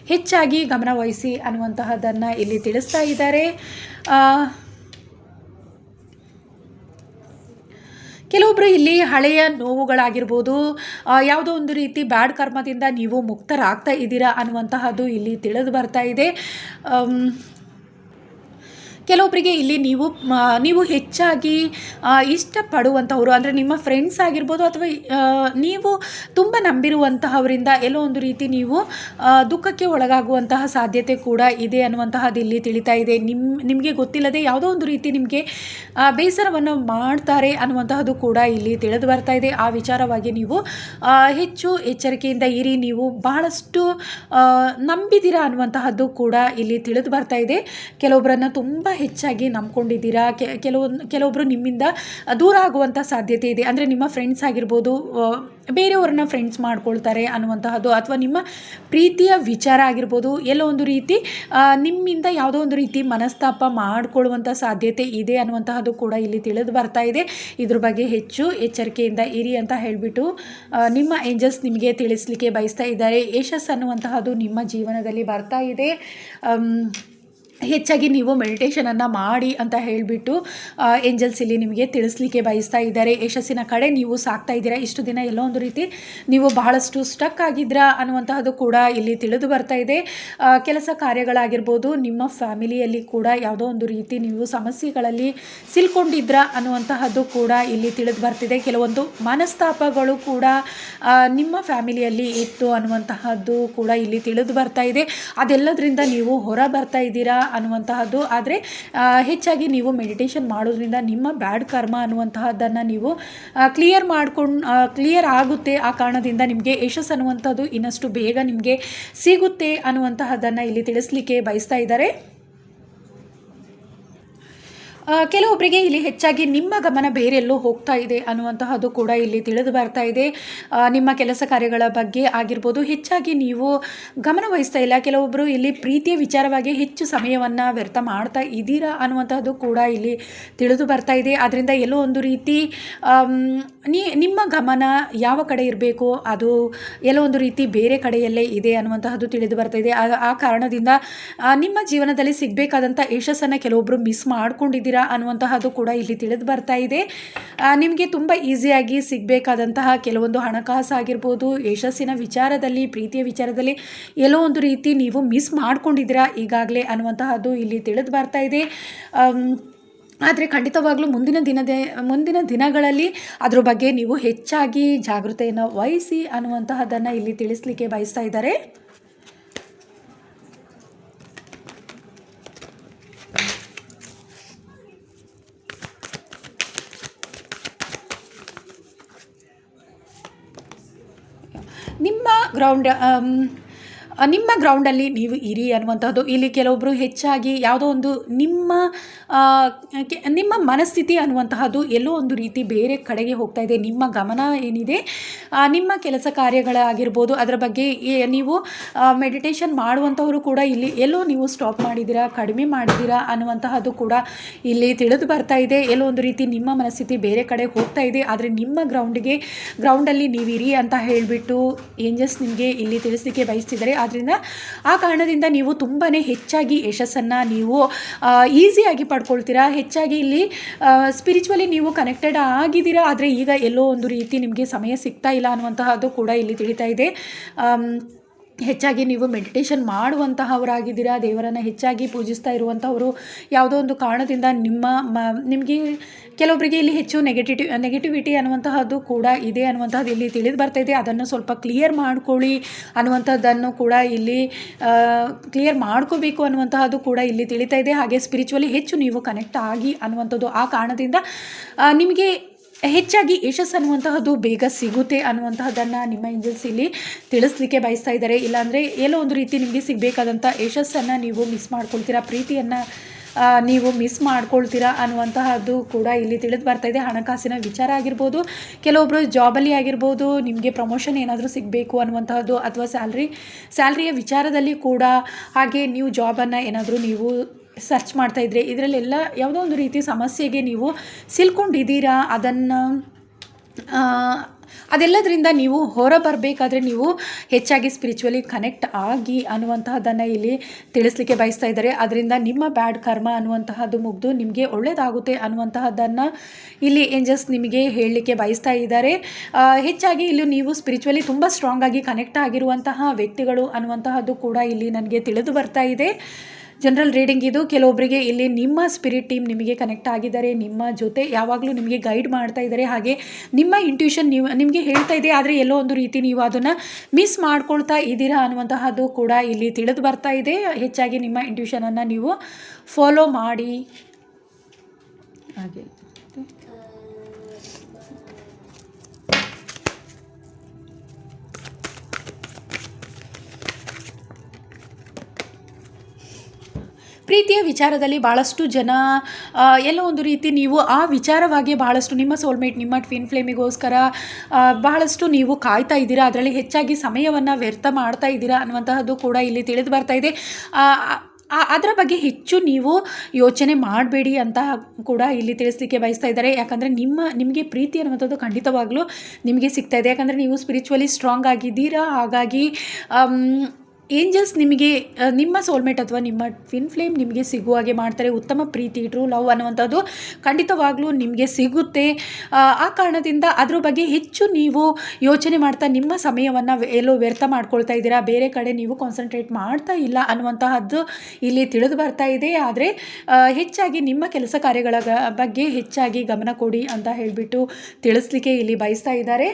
ಹೆಚ್ಚಾಗಿ ಗಮನ ವಹಿಸಿ ಅನ್ನುವಂತಹದ್ದನ್ನು ಇಲ್ಲಿ ತಿಳಿಸ್ತಾ ಇದ್ದಾರೆ. ಕೆಲವೊಬ್ಬರು ಇಲ್ಲಿ ಹಳೆಯ ನೋವುಗಳಾಗಿರ್ಬೋದು, ಯಾವುದೋ ಒಂದು ರೀತಿ ಬ್ಯಾಡ್ ಕರ್ಮದಿಂದ ನೀವು ಮುಕ್ತರಾಗ್ತಾ ಇದ್ದೀರಾ ಅನ್ನುವಂತಹದ್ದು ಇಲ್ಲಿ ತಿಳಿದು ಬರ್ತಾ ಇದೆ. ಕೆಲವೊಬ್ಬರಿಗೆ ಇಲ್ಲಿ ನೀವು ಹೆಚ್ಚಾಗಿ ಇಷ್ಟಪಡುವಂಥವರು ಅಂದರೆ ನಿಮ್ಮ ಫ್ರೆಂಡ್ಸ್ ಆಗಿರ್ಬೋದು, ಅಥವಾ ನೀವು ತುಂಬ ನಂಬಿರುವಂತಹವರಿಂದ ಎಲ್ಲೋ ಒಂದು ರೀತಿ ನೀವು ದುಃಖಕ್ಕೆ ಒಳಗಾಗುವಂತಹ ಸಾಧ್ಯತೆ ಕೂಡ ಇದೆ ಅನ್ನುವಂತಹದ್ದು ಇಲ್ಲಿ ತಿಳಿತಾ ಇದೆ. ನಿಮಗೆ ಗೊತ್ತಿಲ್ಲದೆ ಯಾವುದೋ ಒಂದು ರೀತಿ ನಿಮಗೆ ಬೇಸರವನ್ನು ಮಾಡ್ತಾರೆ ಅನ್ನುವಂತಹದ್ದು ಕೂಡ ಇಲ್ಲಿ ತಿಳಿದು ಬರ್ತಾ ಇದೆ. ಆ ವಿಚಾರವಾಗಿ ನೀವು ಹೆಚ್ಚು ಎಚ್ಚರಿಕೆಯಿಂದ ಇರಿ. ನೀವು ಬಹಳಷ್ಟು ನಂಬಿದ್ದೀರಾ ಅನ್ನುವಂತಹದ್ದು ಕೂಡ ಇಲ್ಲಿ ತಿಳಿದು ಬರ್ತಾ ಇದೆ. ಕೆಲವೊಬ್ಬರನ್ನು ತುಂಬ ಹೆಚ್ಚಾಗಿ ನಂಬ್ಕೊಂಡಿದ್ದೀರಾ. ಕೆಲವೊಬ್ಬರು ನಿಮ್ಮಿಂದ ದೂರ ಆಗುವಂಥ ಸಾಧ್ಯತೆ ಇದೆ. ಅಂದರೆ ನಿಮ್ಮ ಫ್ರೆಂಡ್ಸ್ ಆಗಿರ್ಬೋದು, ಬೇರೆಯವ್ರನ್ನ ಫ್ರೆಂಡ್ಸ್ ಮಾಡ್ಕೊಳ್ತಾರೆ ಅನ್ನುವಂತಹದ್ದು, ಅಥವಾ ನಿಮ್ಮ ಪ್ರೀತಿಯ ವಿಚಾರ ಆಗಿರ್ಬೋದು, ಎಲ್ಲೋ ಒಂದು ರೀತಿ ನಿಮ್ಮಿಂದ ಯಾವುದೋ ಒಂದು ರೀತಿ ಮನಸ್ತಾಪ ಮಾಡಿಕೊಳ್ಳುವಂಥ ಸಾಧ್ಯತೆ ಇದೆ ಅನ್ನುವಂತಹದ್ದು ಕೂಡ ಇಲ್ಲಿ ತಿಳಿದು ಬರ್ತಾ ಇದೆ. ಇದ್ರ ಬಗ್ಗೆ ಹೆಚ್ಚು ಎಚ್ಚರಿಕೆಯಿಂದ ಇರಿ ಅಂತ ಹೇಳಿಬಿಟ್ಟು ನಿಮ್ಮ ಏಂಜಲ್ಸ್ ನಿಮಗೆ ತಿಳಿಸ್ಲಿಕ್ಕೆ ಬಯಸ್ತಾ ಇದ್ದಾರೆ. ಯಶಸ್ಸು ಅನ್ನುವಂತಹದ್ದು ನಿಮ್ಮ ಜೀವನದಲ್ಲಿ ಬರ್ತಾ ಇದೆ. ಹೆಚ್ಚಾಗಿ ನೀವು ಮೆಡಿಟೇಷನನ್ನು ಮಾಡಿ ಅಂತ ಹೇಳಿಬಿಟ್ಟು ಏಂಜಲ್ಸ್ ಇಲ್ಲಿ ನಿಮಗೆ ತಿಳಿಸ್ಲಿಕ್ಕೆ ಬಯಸ್ತಾ ಇದ್ದಾರೆ. ಯಶಸ್ಸಿನ ಕಡೆ ನೀವು ಸಾಕ್ತಾ ಇದ್ದೀರಾ. ಇಷ್ಟು ದಿನ ಎಲ್ಲೋ ಒಂದು ರೀತಿ ನೀವು ಬಹಳಷ್ಟು ಸ್ಟಕ್ ಆಗಿದ್ರಾ ಅನ್ನುವಂತಹದ್ದು ಕೂಡ ಇಲ್ಲಿ ತಿಳಿದು ಬರ್ತಾ ಇದೆ. ಕೆಲಸ ಕಾರ್ಯಗಳಾಗಿರ್ಬೋದು, ನಿಮ್ಮ ಫ್ಯಾಮಿಲಿಯಲ್ಲಿ ಕೂಡ ಯಾವುದೋ ಒಂದು ರೀತಿ ನೀವು ಸಮಸ್ಯೆಗಳಲ್ಲಿ ಸಿಲ್ಕೊಂಡಿದ್ರಾ ಅನ್ನುವಂತಹದ್ದು ಕೂಡ ಇಲ್ಲಿ ತಿಳಿದು ಬರ್ತಿದೆ. ಕೆಲವೊಂದು ಮನಸ್ತಾಪಗಳು ಕೂಡ ನಿಮ್ಮ ಫ್ಯಾಮಿಲಿಯಲ್ಲಿ ಇತ್ತು ಅನ್ನುವಂತಹದ್ದು ಕೂಡ ಇಲ್ಲಿ ತಿಳಿದು ಬರ್ತಾ ಇದೆ. ಅದೆಲ್ಲದರಿಂದ ನೀವು ಹೊರ ಬರ್ತಾ ಇದ್ದೀರಾ ಅನ್ನುವಂತಹದ್ದು. ಆದರೆ ಹೆಚ್ಚಾಗಿ ನೀವು ಮೆಡಿಟೇಷನ್ ಮಾಡೋದ್ರಿಂದ ನಿಮ್ಮ ಬ್ಯಾಡ್ ಕರ್ಮ ಅನ್ನುವಂತಹದ್ದನ್ನು ನೀವು ಕ್ಲಿಯರ್ ಆಗುತ್ತೆ. ಆ ಕಾರಣದಿಂದ ನಿಮಗೆ ಯಶಸ್ಸು ಅನ್ನುವಂಥದ್ದು ಇನ್ನಷ್ಟು ಬೇಗ ನಿಮಗೆ ಸಿಗುತ್ತೆ ಅನ್ನುವಂತಹದ್ದನ್ನು ಇಲ್ಲಿ ತಿಳಿಸ್ಲಿಕ್ಕೆ ಬಯಸ್ತಾ ಇದ್ದಾರೆ. ಕೆಲವೊಬ್ಬರಿಗೆ ಇಲ್ಲಿ ಹೆಚ್ಚಾಗಿ ನಿಮ್ಮ ಗಮನ ಬೇರೆಲ್ಲೋ ಹೋಗ್ತಾ ಇದೆ ಅನ್ನುವಂತಹದ್ದು ಕೂಡ ಇಲ್ಲಿ ತಿಳಿದು ಬರ್ತಾ ಇದೆ. ನಿಮ್ಮ ಕೆಲಸ ಕಾರ್ಯಗಳ ಬಗ್ಗೆ ಆಗಿರ್ಬೋದು, ಹೆಚ್ಚಾಗಿ ನೀವು ಗಮನ ವಹಿಸ್ತಾ ಇಲ್ಲ. ಕೆಲವೊಬ್ಬರು ಇಲ್ಲಿ ಪ್ರೀತಿಯ ವಿಚಾರವಾಗಿ ಹೆಚ್ಚು ಸಮಯವನ್ನು ವ್ಯರ್ಥ ಮಾಡ್ತಾ ಇದ್ದೀರಾ ಅನ್ನುವಂತಹದ್ದು ಕೂಡ ಇಲ್ಲಿ ತಿಳಿದು ಬರ್ತಾ ಇದೆ. ಅದರಿಂದ ಎಲ್ಲೋ ಒಂದು ರೀತಿ ನಿಮ್ಮ ಗಮನ ಯಾವ ಕಡೆ ಇರಬೇಕು ಅದು ಎಲ್ಲೋ ಒಂದು ರೀತಿ ಬೇರೆ ಕಡೆಯಲ್ಲೇ ಇದೆ ಅನ್ನುವಂತಹದ್ದು ತಿಳಿದು ಬರ್ತಾ ಇದೆ. ಆ ಕಾರಣದಿಂದ ನಿಮ್ಮ ಜೀವನದಲ್ಲಿ ಸಿಗಬೇಕಾದಂಥ ಯಶಸ್ಸನ್ನು ಕೆಲವೊಬ್ಬರು ಮಿಸ್ ಮಾಡ್ಕೊಂಡಿದ್ದೀರಾ ಅನ್ನುವಂತಹದ್ದು ಕೂಡ ಇಲ್ಲಿ ತಿಳಿದು ಬರ್ತಾ ಇದೆ. ನಿಮಗೆ ತುಂಬ ಈಸಿಯಾಗಿ ಸಿಗಬೇಕಾದಂತಹ ಕೆಲವೊಂದು ಹಣಕಾಸು ಆಗಿರ್ಬೋದು, ಯಶಸ್ಸಿನ ವಿಚಾರದಲ್ಲಿ, ಪ್ರೀತಿಯ ವಿಚಾರದಲ್ಲಿ ಎಲ್ಲೋ ಒಂದು ರೀತಿ ನೀವು ಮಿಸ್ ಮಾಡ್ಕೊಂಡಿದ್ದೀರಾ ಈಗಾಗಲೇ ಅನ್ನುವಂತಹದ್ದು ಇಲ್ಲಿ ತಿಳಿದು ಬರ್ತಾ ಇದೆ. ಆದರೆ ಖಂಡಿತವಾಗ್ಲೂ ಮುಂದಿನ ದಿನಗಳಲ್ಲಿ ಅದ್ರ ಬಗ್ಗೆ ನೀವು ಹೆಚ್ಚಾಗಿ ಜಾಗೃತೆಯನ್ನು ವಹಿಸಿ ಅನ್ನುವಂತಹದ್ದನ್ನು ಇಲ್ಲಿ ತಿಳಿಸ್ಲಿಕ್ಕೆ ಬಯಸ್ತಾ ಇದ್ದಾರೆ. ನಿಮ್ಮ ಗ್ರೌಂಡಲ್ಲಿ ನೀವು ಇರಿ ಅನ್ನುವಂಥದ್ದು. ಇಲ್ಲಿ ಕೆಲವೊಬ್ಬರು ಹೆಚ್ಚಾಗಿ ಯಾವುದೋ ಒಂದು ನಿಮ್ಮ ಮನಸ್ಥಿತಿ ಅನ್ನುವಂತಹದ್ದು ಎಲ್ಲೋ ಒಂದು ರೀತಿ ಬೇರೆ ಕಡೆಗೆ ಹೋಗ್ತಾ ಇದೆ. ನಿಮ್ಮ ಗಮನ ಏನಿದೆ ನಿಮ್ಮ ಕೆಲಸ ಕಾರ್ಯಗಳಾಗಿರ್ಬೋದು ಅದರ ಬಗ್ಗೆ ನೀವು ಮೆಡಿಟೇಷನ್ ಮಾಡುವಂಥವರು ಕೂಡ ಇಲ್ಲಿ ಎಲ್ಲೋ ನೀವು ಸ್ಟಾಪ್ ಮಾಡಿದ್ದೀರಾ, ಕಡಿಮೆ ಮಾಡಿದ್ದೀರಾ ಅನ್ನುವಂತಹದ್ದು ಕೂಡ ಇಲ್ಲಿ ತಿಳಿದು ಬರ್ತಾ ಇದೆ. ಎಲ್ಲೋ ಒಂದು ರೀತಿ ನಿಮ್ಮ ಮನಸ್ಥಿತಿ ಬೇರೆ ಕಡೆ ಹೋಗ್ತಾ ಇದೆ. ಆದರೆ ನಿಮ್ಮ ಗ್ರೌಂಡಲ್ಲಿ ನೀವಿರಿ ಅಂತ ಹೇಳಿಬಿಟ್ಟು ಏಂಜಲ್ಸ್ ನಿಮಗೆ ಇಲ್ಲಿ ತಿಳಿಸಲಿಕ್ಕೆ ಬಯಸ್ತಿದ್ದಾರೆ. ಆದ್ದರಿಂದ ಆ ಕಾರಣದಿಂದ ನೀವು ತುಂಬಾ ಹೆಚ್ಚಾಗಿ ಯಶಸ್ಸನ್ನು ನೀವು ಈಸಿಯಾಗಿ ಪಡ್ಕೊಳ್ತೀರಾ. ಹೆಚ್ಚಾಗಿ ಇಲ್ಲಿ ಸ್ಪಿರಿಚುವಲಿ ನೀವು ಕನೆಕ್ಟೆಡ್ ಆಗಿದ್ದೀರಾ. ಆದರೆ ಈಗ ಎಲ್ಲೋ ಒಂದು ರೀತಿ ನಿಮಗೆ ಸಮಯ ಸಿಗ್ತಾ ಇಲ್ಲ ಅನ್ನುವಂತಹದ್ದು ಕೂಡ ಇಲ್ಲಿ ತಿಳಿತಾ ಇದೆ. ಹೆಚ್ಚಾಗಿ ನೀವು ಮೆಡಿಟೇಷನ್ ಮಾಡುವಂತಹವರಾಗಿದ್ದೀರಾ, ದೇವರನ್ನು ಹೆಚ್ಚಾಗಿ ಪೂಜಿಸ್ತಾ ಇರುವಂಥವರು. ಯಾವುದೋ ಒಂದು ಕಾರಣದಿಂದ ನಿಮಗೆ ಕೆಲವೊಬ್ಬರಿಗೆ ಇಲ್ಲಿ ಹೆಚ್ಚು ನೆಗೆಟಿವಿಟಿ ಅನ್ನುವಂತಹದ್ದು ಕೂಡ ಇದೆ ಅನ್ನುವಂಥದ್ದು ಇಲ್ಲಿ ತಿಳಿದು ಬರ್ತಾ ಇದೆ. ಅದನ್ನು ಸ್ವಲ್ಪ ಕ್ಲಿಯರ್ ಮಾಡ್ಕೊಳ್ಳಿ ಅನ್ನುವಂಥದ್ದನ್ನು ಕೂಡ ಇಲ್ಲಿ ಕ್ಲಿಯರ್ ಮಾಡ್ಕೋಬೇಕು ಅನ್ನುವಂತಹದ್ದು ಕೂಡ ಇಲ್ಲಿ ತಿಳಿತಾ ಇದೆ. ಹಾಗೆ ಸ್ಪಿರಿಚುವಲಿ ಹೆಚ್ಚು ನೀವು ಕನೆಕ್ಟ್ ಆಗಿ ಅನ್ನುವಂಥದ್ದು. ಆ ಕಾರಣದಿಂದ ನಿಮಗೆ ಹೆಚ್ಚಾಗಿ ಯಶಸ್ಸು ಅನ್ನುವಂತಹದ್ದು ಬೇಗ ಸಿಗುತ್ತೆ ಅನ್ನುವಂತಹದ್ದನ್ನು ನಿಮ್ಮ ಏಂಜಲ್ಸ್ ಇಲ್ಲಿ ತಿಳಿಸ್ಲಿಕ್ಕೆ ಬಯಸ್ತಾ ಇದ್ದಾರೆ. ಇಲ್ಲಾಂದರೆ ಎಲ್ಲೋ ಒಂದು ರೀತಿ ನಿಮಗೆ ಸಿಗಬೇಕಾದಂಥ ಯಶಸ್ಸನ್ನು ನೀವು ಮಿಸ್ ಮಾಡ್ಕೊಳ್ತೀರಾ, ಪ್ರೀತಿಯನ್ನು ನೀವು ಮಿಸ್ ಮಾಡ್ಕೊಳ್ತೀರಾ ಅನ್ನುವಂತಹದ್ದು ಕೂಡ ಇಲ್ಲಿ ತಿಳಿದು ಬರ್ತಾ ಇದೆ. ಹಣಕಾಸಿನ ವಿಚಾರ ಆಗಿರ್ಬೋದು, ಕೆಲವೊಬ್ಬರು ಜಾಬಲ್ಲಿ ಆಗಿರ್ಬೋದು, ನಿಮಗೆ ಪ್ರಮೋಷನ್ ಏನಾದರೂ ಸಿಗಬೇಕು ಅನ್ನುವಂತಹದ್ದು, ಅಥವಾ ಸ್ಯಾಲ್ರಿಯ ವಿಚಾರದಲ್ಲಿ ಕೂಡ, ಹಾಗೆ ನೀವು ಜಾಬನ್ನು ಏನಾದರೂ ನೀವು ಸರ್ಚ್ ಮಾಡ್ತಾಯಿದ್ರೆ ಇದರಲ್ಲೆಲ್ಲ ಯಾವುದೋ ಒಂದು ರೀತಿ ಸಮಸ್ಯೆಗೆ ನೀವು ಸಿಲ್ಕೊಂಡಿದ್ದೀರಾ. ಅದೆಲ್ಲದರಿಂದ ನೀವು ಹೊರ ಬರಬೇಕಾದ್ರೆ ನೀವು ಹೆಚ್ಚಾಗಿ ಸ್ಪಿರಿಚುವಲಿ ಕನೆಕ್ಟ್ ಆಗಿ ಅನ್ನುವಂತಹದ್ದನ್ನು ಇಲ್ಲಿ ತಿಳಿಸ್ಲಿಕ್ಕೆ ಬಯಸ್ತಾ ಇದ್ದಾರೆ. ಅದರಿಂದ ನಿಮ್ಮ ಬ್ಯಾಡ್ ಕರ್ಮ ಅನ್ನುವಂತಹದ್ದು ಮುಗಿದು ನಿಮಗೆ ಒಳ್ಳೆಯದಾಗುತ್ತೆ ಅನ್ನುವಂತಹದ್ದನ್ನು ಇಲ್ಲಿ ಏಂಜಲ್ಸ್ ನಿಮಗೆ ಹೇಳಲಿಕ್ಕೆ ಬಯಸ್ತಾ ಇದ್ದಾರೆ. ಹೆಚ್ಚಾಗಿ ಇಲ್ಲಿ ನೀವು ಸ್ಪಿರಿಚುವಲಿ ತುಂಬ ಸ್ಟ್ರಾಂಗ್ ಆಗಿ ಕನೆಕ್ಟ್ ಆಗಿರುವಂತಹ ವ್ಯಕ್ತಿಗಳು ಅನ್ನುವಂತಹದ್ದು ಕೂಡ ಇಲ್ಲಿ ನನಗೆ ತಿಳಿದು ಬರ್ತಾ ಇದೆ. ಜನರಲ್ ರೀಡಿಂಗ್ ಇದು. ಕೆಲವೊಬ್ಬರಿಗೆ ಇಲ್ಲಿ ನಿಮ್ಮ ಸ್ಪಿರಿಟ್ ಟೀಮ್ ನಿಮಗೆ ಕನೆಕ್ಟ್ ಆಗಿದ್ದಾರೆ, ನಿಮ್ಮ ಜೊತೆ ಯಾವಾಗಲೂ ನಿಮಗೆ ಗೈಡ್ ಮಾಡ್ತಾ ಇದ್ದಾರೆ. ಹಾಗೆ ನಿಮ್ಮ ಇಂಟ್ಯೂಷನ್ ನಿಮಗೆ ಹೇಳ್ತಾ ಇದೆ, ಆದರೆ ಎಲ್ಲೋ ಒಂದು ರೀತಿ ನೀವು ಅದನ್ನು ಮಿಸ್ ಮಾಡ್ಕೊಳ್ತಾ ಇದ್ದೀರಾ ಅನ್ನುವಂತಹದ್ದು ಕೂಡ ಇಲ್ಲಿ ತಿಳಿದು ಬರ್ತಾ ಇದೆ. ಹೆಚ್ಚಾಗಿ ನಿಮ್ಮ ಇಂಟ್ಯೂಷನನ್ನು ನೀವು ಫಾಲೋ ಮಾಡಿ. ಹಾಗೆ ಪ್ರೀತಿಯ ವಿಚಾರದಲ್ಲಿ ಭಾಳಷ್ಟು ಜನ ಎಲ್ಲೋ ಒಂದು ರೀತಿ ನೀವು ಆ ವಿಚಾರವಾಗಿ ಬಹಳಷ್ಟು ನಿಮ್ಮ ಸೋಲ್ಮೇಟ್, ನಿಮ್ಮ ಟ್ವಿನ್ ಫ್ಲೇಮಿಗೋಸ್ಕರ ಬಹಳಷ್ಟು ನೀವು ಕಾಯ್ತಾ ಇದ್ದೀರಾ. ಅದರಲ್ಲಿ ಹೆಚ್ಚಾಗಿ ಸಮಯವನ್ನು ವ್ಯರ್ಥ ಮಾಡ್ತಾ ಇದ್ದೀರಾ ಅನ್ನುವಂತಹದ್ದು ಕೂಡ ಇಲ್ಲಿ ತಿಳಿದು ಬರ್ತಾ ಇದೆ. ಅದರ ಬಗ್ಗೆ ಹೆಚ್ಚು ನೀವು ಯೋಚನೆ ಮಾಡಬೇಡಿ ಅಂತ ಕೂಡ ಇಲ್ಲಿ ತಿಳಿಸ್ಲಿಕ್ಕೆ ಬಯಸ್ತಾ ಇದ್ದಾರೆ. ಯಾಕಂದರೆ ನಿಮಗೆ ಪ್ರೀತಿ ಅನ್ನುವಂಥದ್ದು ಖಂಡಿತವಾಗ್ಲೂ ನಿಮಗೆ ಸಿಗ್ತಾ ಇದೆ. ಯಾಕಂದರೆ ನೀವು ಸ್ಪಿರಿಚುವಲಿ ಸ್ಟ್ರಾಂಗ್ ಆಗಿದ್ದೀರಾ. ಹಾಗಾಗಿ ಏಂಜಲ್ಸ್ ನಿಮಗೆ ನಿಮ್ಮ ಸೋಲ್ಮೇಟ್ ಅಥವಾ ನಿಮ್ಮ ಟ್ವಿನ್ ಫ್ಲೇಮ್ ನಿಮಗೆ ಸಿಗುವ ಹಾಗೆ ಮಾಡ್ತಾರೆ. ಉತ್ತಮ ಪ್ರೀತಿ, ಟ್ರೂ ಲವ್ ಅನ್ನುವಂಥದ್ದು ಖಂಡಿತವಾಗ್ಲೂ ನಿಮಗೆ ಸಿಗುತ್ತೆ. ಆ ಕಾರಣದಿಂದ ಅದ್ರ ಬಗ್ಗೆ ಹೆಚ್ಚು ನೀವು ಯೋಚನೆ ಮಾಡ್ತಾ ನಿಮ್ಮ ಸಮಯವನ್ನು ಎಲ್ಲೋ ವ್ಯರ್ಥ ಮಾಡ್ಕೊಳ್ತಾ ಇದ್ದೀರಾ. ಬೇರೆ ಕಡೆ ನೀವು ಕಾನ್ಸಂಟ್ರೇಟ್ ಮಾಡ್ತಾ ಇಲ್ಲ ಅನ್ನುವಂತಹದ್ದು ಇಲ್ಲಿ ತಿಳಿದು ಬರ್ತಾ ಇದೆ. ಆದರೆ ಹೆಚ್ಚಾಗಿ ನಿಮ್ಮ ಕೆಲಸ ಕಾರ್ಯಗಳ ಬಗ್ಗೆ ಹೆಚ್ಚಾಗಿ ಗಮನ ಕೊಡಿ ಅಂತ ಹೇಳಿಬಿಟ್ಟು ತಿಳಿಸ್ಲಿಕ್ಕೆ ಇಲ್ಲಿ ಬಯಸ್ತಾ ಇದ್ದಾರೆ.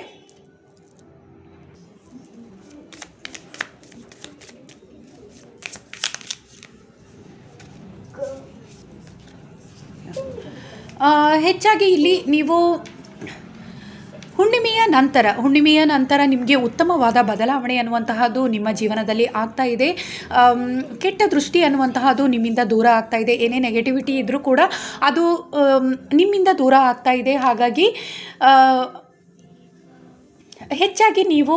ಹೆಚ್ಚಾಗಿ ಇಲ್ಲಿ ನೀವು ಹುಣ್ಣಿಮೆಯ ನಂತರ ನಿಮಗೆ ಉತ್ತಮವಾದ ಬದಲಾವಣೆ ಅನ್ನುವಂತಹದ್ದು ನಿಮ್ಮ ಜೀವನದಲ್ಲಿ ಆಗ್ತಾ ಇದೆ. ಕೆಟ್ಟ ದೃಷ್ಟಿ ಅನ್ನುವಂತಹದ್ದು ನಿಮ್ಮಿಂದ ದೂರ ಆಗ್ತಾ ಇದೆ. ಏನೇ ನೆಗೆಟಿವಿಟಿ ಇದ್ದರೂ ಕೂಡ ಅದು ನಿಮ್ಮಿಂದ ದೂರ ಆಗ್ತಾ ಇದೆ. ಹಾಗಾಗಿ ಹೆಚ್ಚಾಗಿ ನೀವು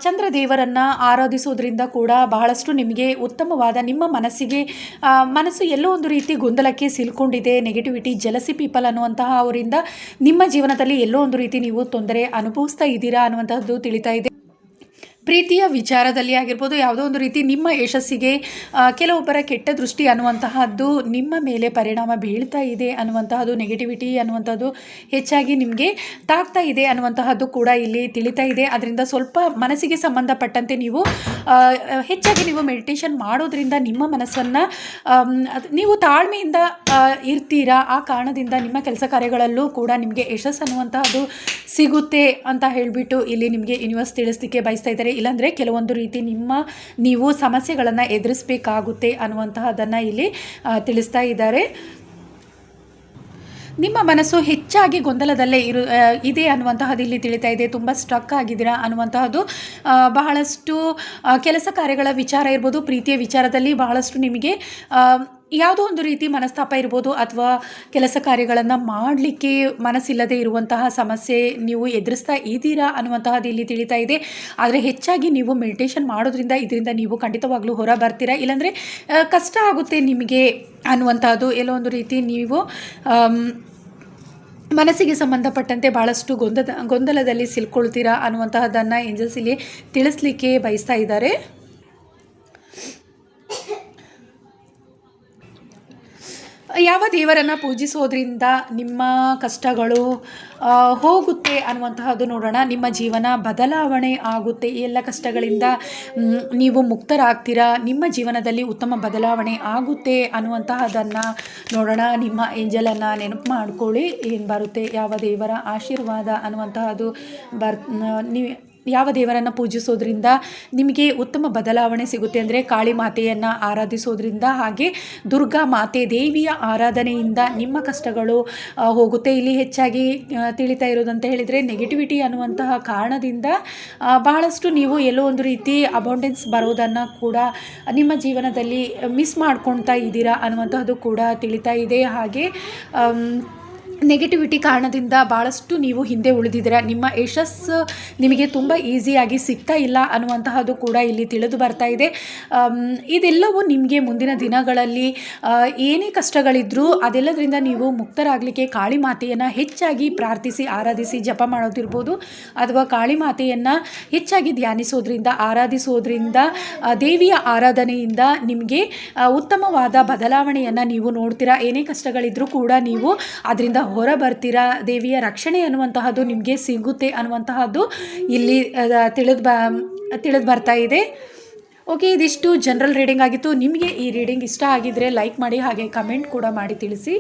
ಚಂದ್ರದೇವರನ್ನು ಆರಾಧಿಸೋದ್ರಿಂದ ಕೂಡ ಬಹಳಷ್ಟು ನಿಮಗೆ ಉತ್ತಮವಾದ ನಿಮ್ಮ ಮನಸ್ಸು ಎಲ್ಲೋ ಒಂದು ರೀತಿ ಗೊಂದಲಕ್ಕೆ ಸಿಲ್ಕೊಂಡಿದೆ. ನೆಗೆಟಿವಿಟಿ, ಜಲಸಿ ಪೀಪಲ್ ಅನ್ನುವಂತಹ ಅವರಿಂದ ನಿಮ್ಮ ಜೀವನದಲ್ಲಿ ಎಲ್ಲೋ ಒಂದು ರೀತಿ ನೀವು ತೊಂದರೆ ಅನುಭವಿಸ್ತಾ ಇದ್ದೀರಾ ಅನ್ನುವಂಥದ್ದು ತಿಳಿತಾ ಇದೆ. ಪ್ರೀತಿಯ ವಿಚಾರದಲ್ಲಿ ಆಗಿರ್ಬೋದು, ಯಾವುದೋ ಒಂದು ರೀತಿ ನಿಮ್ಮ ಯಶಸ್ಸಿಗೆ ಕೆಲವೊಬ್ಬರ ಕೆಟ್ಟ ದೃಷ್ಟಿ ಅನ್ನುವಂತಹದ್ದು ನಿಮ್ಮ ಮೇಲೆ ಪರಿಣಾಮ ಬೀಳ್ತಾ ಇದೆ ಅನ್ನುವಂತಹದ್ದು, ನೆಗೆಟಿವಿಟಿ ಅನ್ನುವಂಥದ್ದು ಹೆಚ್ಚಾಗಿ ನಿಮಗೆ ತಾಗ್ತಾ ಇದೆ ಅನ್ನುವಂತಹದ್ದು ಕೂಡ ಇಲ್ಲಿ ತಿಳಿತಾ ಇದೆ. ಅದರಿಂದ ಸ್ವಲ್ಪ ಮನಸ್ಸಿಗೆ ಸಂಬಂಧಪಟ್ಟಂತೆ ನೀವು ಹೆಚ್ಚಾಗಿ ನೀವು ಮೆಡಿಟೇಷನ್ ಮಾಡೋದ್ರಿಂದ ನಿಮ್ಮ ಮನಸ್ಸನ್ನು ನೀವು ತಾಳ್ಮೆಯಿಂದ ಇರ್ತೀರಾ. ಆ ಕಾರಣದಿಂದ ನಿಮ್ಮ ಕೆಲಸ ಕಾರ್ಯಗಳಲ್ಲೂ ಕೂಡ ನಿಮಗೆ ಯಶಸ್ಸು ಅನ್ನುವಂತಹದ್ದು ಸಿಗುತ್ತೆ ಅಂತ ಹೇಳಿಬಿಟ್ಟು ಇಲ್ಲಿ ನಿಮಗೆ ಯೂನಿವರ್ಸ್ ತಿಳಿಸ್ಲಿಕ್ಕೆ ಬಯಸ್ತಾ ಇದ್ದಾರೆ. ಇಲ್ಲಾಂದರೆ ಕೆಲವೊಂದು ರೀತಿ ನೀವು ಸಮಸ್ಯೆಗಳನ್ನು ಎದುರಿಸಬೇಕಾಗುತ್ತೆ ಅನ್ನುವಂತಹದನ್ನು ಇಲ್ಲಿ ತಿಳಿಸ್ತಾ ಇದ್ದಾರೆ. ನಿಮ್ಮ ಮನಸ್ಸು ಹೆಚ್ಚಾಗಿ ಗೊಂದಲದಲ್ಲೇ ಇದೆ ಅನ್ನುವಂತಹದ್ದು ಇಲ್ಲಿ ತಿಳಿತಾ ಇದೆ. ತುಂಬ ಸ್ಟ್ರಕ್ ಆಗಿದ್ದೀರಾ ಅನ್ನುವಂತಹದ್ದು. ಬಹಳಷ್ಟು ಕೆಲಸ ಕಾರ್ಯಗಳ ವಿಚಾರ ಇರ್ಬೋದು, ಪ್ರೀತಿಯ ವಿಚಾರದಲ್ಲಿ ಬಹಳಷ್ಟು ನಿಮಗೆ ಯಾವುದೋ ಒಂದು ರೀತಿ ಮನಸ್ತಾಪ ಇರ್ಬೋದು, ಅಥವಾ ಕೆಲಸ ಕಾರ್ಯಗಳನ್ನು ಮಾಡಲಿಕ್ಕೆ ಮನಸ್ಸಿಲ್ಲದೆ ಇರುವಂತಹ ಸಮಸ್ಯೆ ನೀವು ಎದುರಿಸ್ತಾ ಇದ್ದೀರಾ ಅನ್ನುವಂತಹದ್ದು ಇಲ್ಲಿ ತಿಳಿತಾ ಇದೆ. ಆದರೆ ಹೆಚ್ಚಾಗಿ ನೀವು ಮೆಡಿಟೇಷನ್ ಮಾಡೋದ್ರಿಂದ ಇದರಿಂದ ನೀವು ಖಂಡಿತವಾಗ್ಲೂ ಹೊರ ಬರ್ತೀರಾ. ಇಲ್ಲಾಂದರೆ ಕಷ್ಟ ಆಗುತ್ತೆ ನಿಮಗೆ ಅನ್ನುವಂಥದ್ದು. ಎಲ್ಲೋ ಒಂದು ರೀತಿ ನೀವು ಮನಸ್ಸಿಗೆ ಸಂಬಂಧಪಟ್ಟಂತೆ ಭಾಳಷ್ಟು ಗೊಂದಲದಲ್ಲಿ ಸಿಲ್ಕೊಳ್ತೀರಾ ಅನ್ನುವಂತಹದ್ದನ್ನು ಏಂಜಲ್ಸ್ ಇಲ್ಲಿ ತಿಳಿಸ್ಲಿಕ್ಕೆ ಬಯಸ್ತಾ ಇದ್ದಾರೆ. ಯಾವ ದೇವರನ್ನು ಪೂಜಿಸೋದ್ರಿಂದ ನಿಮ್ಮ ಕಷ್ಟಗಳು ಹೋಗುತ್ತೆ ಅನ್ನುವಂತಹದ್ದು ನೋಡೋಣ. ನಿಮ್ಮ ಜೀವನ ಬದಲಾವಣೆ ಆಗುತ್ತೆ. ಈ ಎಲ್ಲ ಕಷ್ಟಗಳಿಂದ ನೀವು ಮುಕ್ತರಾಗ್ತೀರಾ. ನಿಮ್ಮ ಜೀವನದಲ್ಲಿ ಉತ್ತಮ ಬದಲಾವಣೆ ಆಗುತ್ತೆ ಅನ್ನುವಂತಹದನ್ನು ನೋಡೋಣ. ನಿಮ್ಮ ಏಂಜಲನ್ನು ನೆನಪು ಮಾಡ್ಕೊಳ್ಳಿ. ಏನು ಬರುತ್ತೆ, ಯಾವ ದೇವರ ಆಶೀರ್ವಾದ ಅನ್ನುವಂತಹದ್ದು ಯಾವ ದೇವರನ್ನು ಪೂಜಿಸೋದ್ರಿಂದ ನಿಮಗೆ ಉತ್ತಮ ಬದಲಾವಣೆ ಸಿಗುತ್ತೆ ಅಂದರೆ ಕಾಳಿ ಮಾತೆಯನ್ನು ಆರಾಧಿಸೋದ್ರಿಂದ, ಹಾಗೆ ದುರ್ಗಾ ಮಾತೆ ದೇವಿಯ ಆರಾಧನೆಯಿಂದ ನಿಮ್ಮ ಕಷ್ಟಗಳು ಹೋಗುತ್ತೆ. ಇಲ್ಲಿ ಹೆಚ್ಚಾಗಿ ತಿಳಿತಾ ಇರೋದಂತ ಹೇಳಿದರೆ ನೆಗೆಟಿವಿಟಿ ಅನ್ನುವಂತಹ ಕಾರಣದಿಂದ ಬಹಳಷ್ಟು ನೀವು ಎಲ್ಲೋ ಒಂದು ರೀತಿ ಅಬೌಂಡೆನ್ಸ್ ಬರೋದನ್ನು ಕೂಡ ನಿಮ್ಮ ಜೀವನದಲ್ಲಿ ಮಿಸ್ ಮಾಡ್ಕೊಳ್ತಾ ಇದ್ದೀರಾ ಅನ್ನುವಂತಹದ್ದು ಕೂಡ ತಿಳಿತಾ ಇದೆ. ಹಾಗೆ ನೆಗೆಟಿವಿಟಿ ಕಾರಣದಿಂದ ಭಾಳಷ್ಟು ನೀವು ಹಿಂದೆ ಉಳಿದಿದ್ದೀರಾ. ನಿಮ್ಮ ಯಶಸ್ಸು ನಿಮಗೆ ತುಂಬ ಈಸಿಯಾಗಿ ಸಿಗ್ತಾ ಇಲ್ಲ ಅನ್ನುವಂತಹದ್ದು ಕೂಡ ಇಲ್ಲಿ ತಿಳಿದು ಬರ್ತಾ ಇದೆ. ಇದೆಲ್ಲವೂ ನಿಮಗೆ ಮುಂದಿನ ದಿನಗಳಲ್ಲಿ ಏನೇ ಕಷ್ಟಗಳಿದ್ದರೂ ಅದೆಲ್ಲದರಿಂದ ನೀವು ಮುಕ್ತರಾಗಲಿಕ್ಕೆ ಕಾಳಿ ಮಾತೆಯನ್ನು ಹೆಚ್ಚಾಗಿ ಪ್ರಾರ್ಥಿಸಿ, ಆರಾಧಿಸಿ, ಜಪ ಮಾಡೋದಿರ್ಬೋದು, ಅಥವಾ ಕಾಳಿ ಮಾತೆಯನ್ನು ಹೆಚ್ಚಾಗಿ ಧ್ಯಾನಿಸೋದ್ರಿಂದ, ಆರಾಧಿಸೋದ್ರಿಂದ, ದೇವಿಯ ಆರಾಧನೆಯಿಂದ ನಿಮಗೆ ಉತ್ತಮವಾದ ಬದಲಾವಣೆಯನ್ನು ನೀವು ನೋಡ್ತೀರಾ. ಏನೇ ಕಷ್ಟಗಳಿದ್ದರೂ ಕೂಡ ನೀವು ಅದರಿಂದ ಹೊರ ಬರ್ತೀರಾ. ದೇವಿಯ ರಕ್ಷಣೆ ಅನ್ನುವಂತಹದ್ದು ನಿಮಗೆ ಸಿಗುತ್ತೆ ಅನ್ನುವಂತಹದ್ದು ಇಲ್ಲಿ ತಿಳಿದು ಬರ್ತಾ ಇದೆ. ಓಕೆ, ಇದಿಷ್ಟು ಜನರಲ್ ರೀಡಿಂಗ್ ಆಗಿತ್ತು. ನಿಮಗೆ ಈ ರೀಡಿಂಗ್ ಇಷ್ಟ ಆಗಿದ್ದರೆ ಲೈಕ್ ಮಾಡಿ, ಹಾಗೆ ಕಮೆಂಟ್ ಕೂಡ ಮಾಡಿ ತಿಳಿಸಿ.